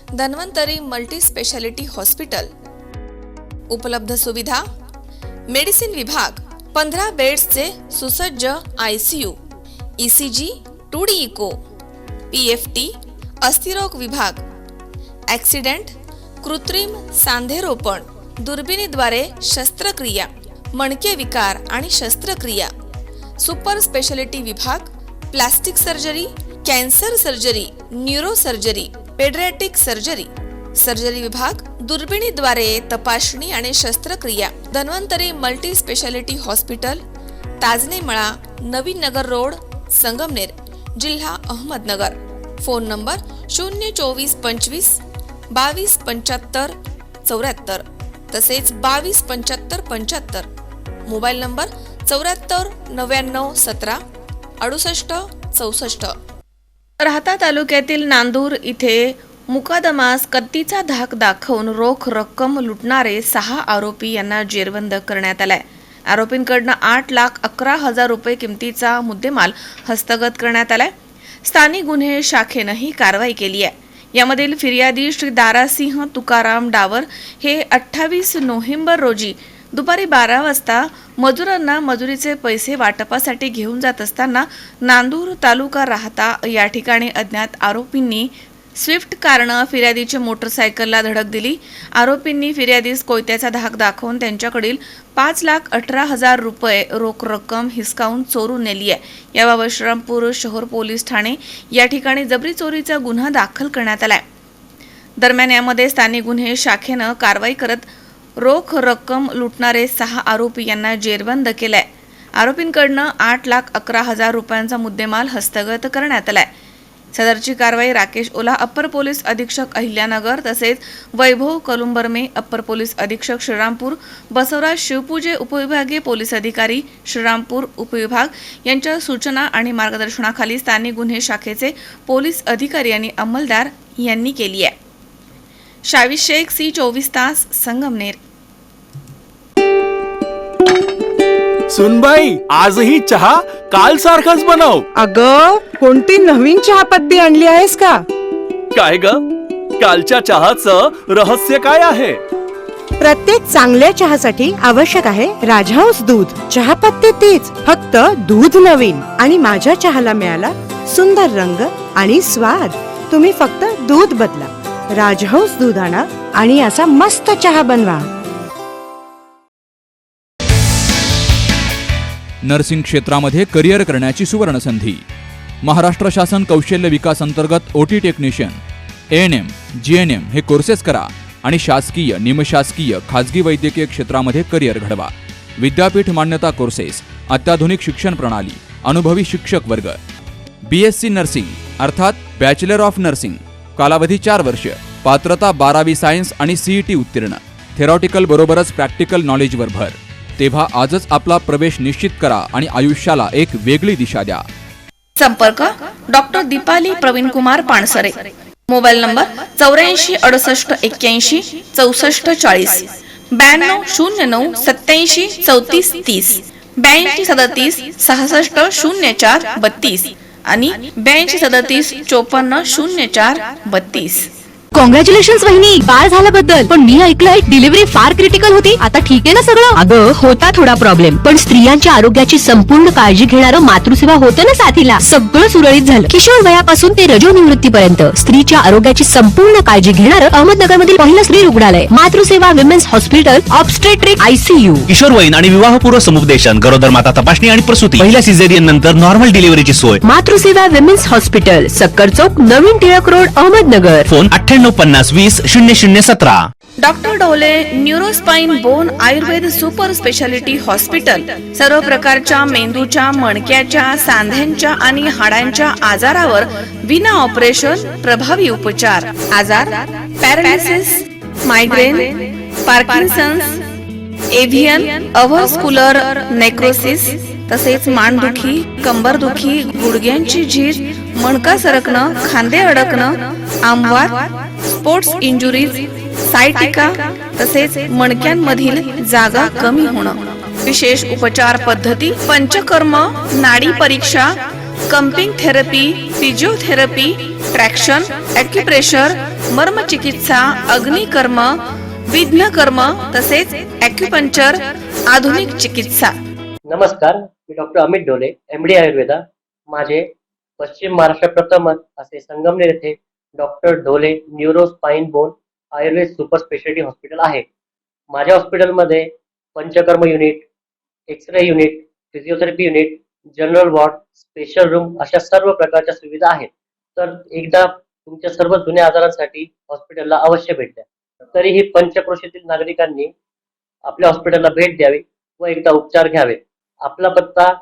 Dhanvantari multi speciality hospital. उपलब्ध सुविधा: medicine विभाग, 15 बेड्सचे सुसज्ज ICU, ECG, 2D echo, PFT, अस्थिरोग विभाग, ॲक्सिडेंट, कृत्रिम सांधेरोपण, दुर्बिणीद्वारे शस्त्रक्रिया, मणके विकार आणि शस्त्रक्रिया, सुपर स्पेशालिटी विभाग, plastic surgery, cancer surgery, neuro surgery, paediatric surgery, surgery विभाग, दुर्बिणीद्वारे तपासणी आणि शस्त्रक्रिया। Dhanvantari multi speciality hospital, Tajne मळा, नवीन नगर रोड, संगमनेर, जिल्हा अहमदनगर। फोन नंबर 02425 22 75 74 तसेच 22 75 75। Mobile number 74 99 17 68 64। राहता तालुक्यातील नांदूर इथे मुकादमास कत्तीचा धाक दाखवून रोख रक्कम लुटणारे 6 आरोपी यांना जेरबंद करण्यात आलाय। आरोपींकडून 8,11,000 रुपये किमतीचा मुद्देमाल हस्तगत करण्यात आलाय। स्थानिक गुन्हे शाखेनं ही कारवाई केली आहे। यामधील फिर्यादी श्री दारासिंह तुकाराम डावर हे 28 नोव्हेंबर रोजी दुपारी 12 वाजता मजुरांना मजुरीचे पैसे वाटपासाठी घेऊन जात असताना नांदूर तालुका राहता या ठिकाणी अज्ञात आरोपींनी स्विफ्ट कारनं फिर्यादीच्या मोटरसायकलला धडक दिली। आरोपींनी फिर्यादीस कोयत्याचा धाक दाखवून त्यांच्याकडील 5,18,000 रुपये रोख रक्कम हिसकावून चोरून नेली आहे। याबाबत श्रीरामपूर शहर पोलीस ठाणे या ठिकाणी जबरी चोरीचा गुन्हा दाखल करण्यात आलाय। दरम्यान यामध्ये स्थानिक गुन्हे शाखेनं कारवाई करत रोख रक्कम लुटणारे 6 आरोपी यांना जेरबंद केलाय। आरोपींकडनं 8,11,000 रुपयांचा मुद्देमाल हस्तगत करण्यात आलाय। सदरची कारवाई राकेश ओला अप्पर पोलीस अधीक्षक अहिल्यानगर तसेच वैभव कलुंबरमे अप्पर पोलीस अधीक्षक श्रीरामपूर, बसवराज शिवपूजे उपविभागीय पोलीस अधिकारी श्रीरामपूर उपविभाग यांच्या सूचना आणि मार्गदर्शनाखाली स्थानिक गुन्हे शाखेचे पोलीस अधिकारी आणि अंमलदार यांनी केली आहे। शावी शेख सी 24 तास संगमनेर। सुनबाई, आजही चहा काल सारखाच बनव। अगं, कोणती नवीन चहापत्ती आणली आहेस का? काय ग, कालच्या चहाचं रहस्य काय आहे? प्रत्येक चांगल्या चहासाठी आवश्यक आहे राजहंस दूध। चहापत्ती तीच, फक्त दूध नवीन। आणि माझ्या चहाला मिळाला सुंदर रंग आणि स्वाद। तुम्ही फक्त दूध बदला, राजहंस दूध आणा आणि असा मस्त चहा बनवा। नर्सिंग क्षेत्रामध्ये करिअर करण्याची सुवर्ण संधी। महाराष्ट्र शासन कौशल्य विकास अंतर्गत OT टेक्निशियन, ANM, GNM हे कोर्सेस करा आणि शासकीय, निमशासकीय, खाजगी वैद्यकीय क्षेत्रामध्ये करिअर घडवा। विद्यापीठ मान्यता कोर्सेस, अत्याधुनिक शिक्षण प्रणाली, अनुभवी शिक्षक वर्ग। BSc नर्सिंग अर्थात बॅचलर ऑफ नर्सिंग, कालावधी 4 वर्ष, पात्रता 12वी सायन्स आणि CET उत्तीर्ण। थेरॉटिकल बरोबरच प्रॅक्टिकल नॉलेजवर भर। तेव्हा आजच आपला प्रवेश निश्चित करा आणि आयुष्याला एक वेगळी दिशा द्या। संपर्क doctor Deepali Pravin Kumar Pansare. Mobile number 84 68 81 64 40, 92 09 87 34 30, 82 37 66 04 32 आणि 82 37 54 04 32। कॉंग्रॅच्युलेशन्स वहिनी, बाळ झाल्याबद्दल। पण मी ऐकलंय डिलिव्हरी फार क्रिटिकल होती। आता ठीक आहे ना सगळं? अगं, होता थोडा प्रॉब्लेम, पण स्त्रियांच्या आरोग्याची संपूर्ण काळजी घेणारं मातृसेवा होतं ना साथीला। सगळं सुरळीत झालं। किशोर वयापासून ते रजोनिवृत्तीपर्यंत स्त्रीच्या आरोग्याची संपूर्ण काळजी घेणारं अहमदनगर मधील पहिलं स्त्री रुग्णालय Matruseva women's hospital, obstetric ICU, किशोरवयीन आणि विवाहपूर्व समुपदेशन, गरोदर माता तपासणी आणि प्रसूती, पहिल्या सिझेरियन नंतर नॉर्मल डिलिव्हरीची सोय। Matruseva women's hospital, Sakkar Chowk, Navin Tilak road, Ahmednagar. Phone 9850 20 0017। Doctor Dhole neurospine bone Ayurveda super speciality hospital. सर्व प्रकारच्या मेंदूच्या, मणक्याच्या, सांध्यांच्या आणि हाडांच्या आजारावर विना ऑपरेशन प्रभावी उपचार। आजार: पॅरालिसिस, मायग्रेन, पार्किन्सन्स, एव्हियन, अव्हस्क्युलर नेक्रोसिस, तसेच मानदुखी, कंबरदुखी, गुडघ्यांची झीज, मणका सरकणं, खांदे अडकणं, आमवात, स्पोर्ट्स इंजुरीज, सायटिका तसेच मणक्यांमधील जागा कमी होणं। विशेष उपचार पद्धती: पंचकर्म, नाडी परीक्षा, cupping therapy, physiotherapy, traction, acupressure, मर्मचिकित्सा, अग्निकर्म, विघ्नकर्म तसेच ॲक्युपंक्चर, आधुनिक चिकित्सा. नमस्कार, मी डॉक्टर अमित ढोले, MD आयुर्वेदा. माझे पश्चिम महाराष्ट्र प्रथमच असे संगमनेर येथे doctor Dhole neuro spine bone Ayurveda super speciality hospital आहे. माझ्या हॉस्पिटलमध्ये panchakarma unit, x-ray unit, physiotherapy unit, general ward, special room अशा सर्व प्रकारच्या सुविधा आहेत. तर एकदा तुमच्या सर्व जुन्या आजारांसाठी हॉस्पिटलला अवश्य भेट द्या. तरीही पंचक्रोशीतील नागरिकांनी आपल्या हॉस्पिटलला भेट द्यावी व एकदा उपचार घ्यावे. आपला पत्ता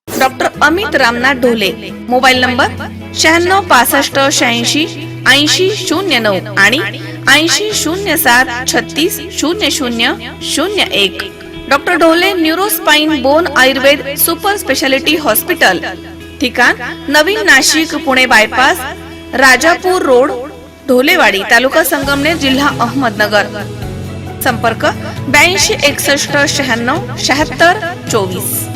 doctor Amit Ramnath Dhole. Mobile number 9665868009 आणि 8007360001. Doctor Dhole neuro spine bone Ayurveda super speciality hospital. ठिकाण नवीन नाशिक पुणे बायपास, राजापूर रोड, ढोलेवाडी, तालुका संगमनेर, जिल्हा अहमदनगर. संपर्क 82 61 96 76 24.